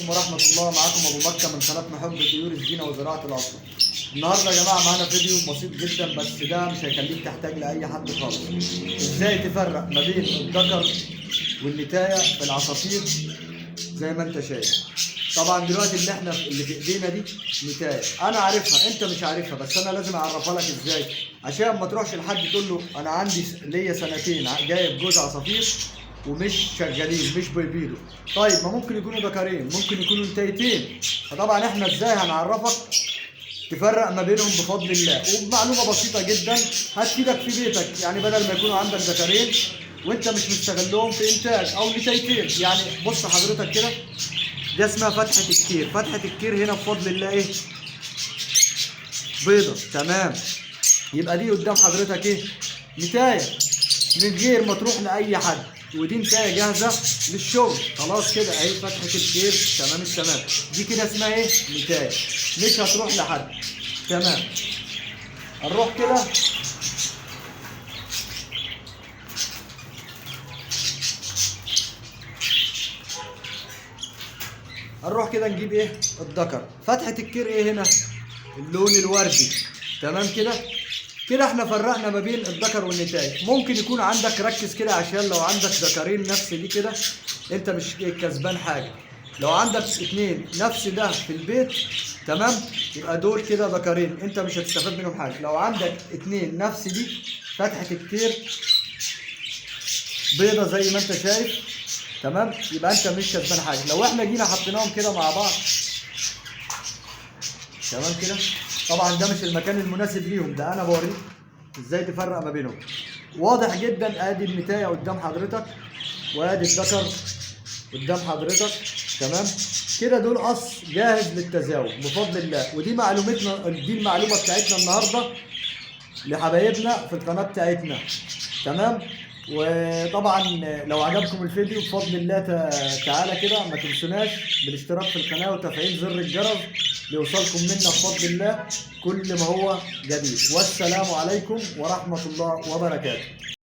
عليكم ورحمة الله. معاكم أبو مكة من قناة محب طيور الزينة وزراعة الأطفال. النهارده يا جماعة معانا فيديو بسيط جدا، بس ده مش هيخليك تحتاج لأي حد خالص. إزاي تفرق ما بين الذكر والنتاية في العصافير زي ما أنت شايف. طبعا دلوقتي اللي في إيدينا دي نتاية، أنا عارفها أنت مش عارفها، بس أنا لازم أعرفها لك إزاي عشان ما تروحش لحد تقول له أنا عندي ليا سنتين جايب جوز عصافير ومش شغالين مش بيبيضوا. طيب ما ممكن يكونوا ذكرين، ممكن يكونوا نتايتين، فطبعا احنا ازاي هنعرفك تفرق ما بينهم بفضل الله؟ وبمعلومه بسيطه جدا هتفيدك في بيتك. يعني بدل ما يكونوا عندك ذكرين وانت مش مستغلهم في انتاج او نتايتين، يعني بص حضرتك كده، دي اسمها فتحه الكير. فتحه الكير هنا بفضل الله ايه؟ بيضه. تمام، يبقى دي قدام حضرتك ايه؟ نتايه من غير ما تروح لاي حد، ودي نتايه جاهزه للشغل. خلاص كده اهي فتحه الكير تمام التمام. دي كده اسمها ايه؟ نتايه، مش هتروح لحد. تمام، هنروح كده نجيب ايه؟ الذكر. فتحه الكير ايه هنا؟ اللون الوردي. تمام كده. كده احنا فرقنا ما بين الذكر والنتاية. ممكن يكون عندك، ركز كده عشان لو عندك ذكرين نفس دي كده انت مش كسبان حاجه. لو عندك اتنين نفس ده في البيت تمام، يبقى دول كده ذكرين انت مش هتستفاد منهم حاجه. لو عندك اتنين نفس دي فتحه الكتير بيضه زي ما انت شايف تمام، يبقى انت مش كسبان حاجه. لو احنا جينا حطيناهم كده مع بعض تمام كده، طبعا ده مش المكان المناسب ليهم، ده انا بوريك ازاي تفرق ما بينهم. واضح جدا، ادي النتايه قدام حضرتك وادي الذكر قدام حضرتك. تمام كده، دول قص جاهز للتزاوج بفضل الله. ودي معلومتنا، دي المعلومه بتاعتنا النهارده لحبايبنا في القناه بتاعتنا. تمام، وطبعا لو عجبكم الفيديو بفضل الله تعالى كده ما تنسوناش بالاشتراك في القناه وتفعيل زر الجرس ليوصلكم منا بفضل الله كل ما هو جديد. والسلام عليكم ورحمه الله وبركاته.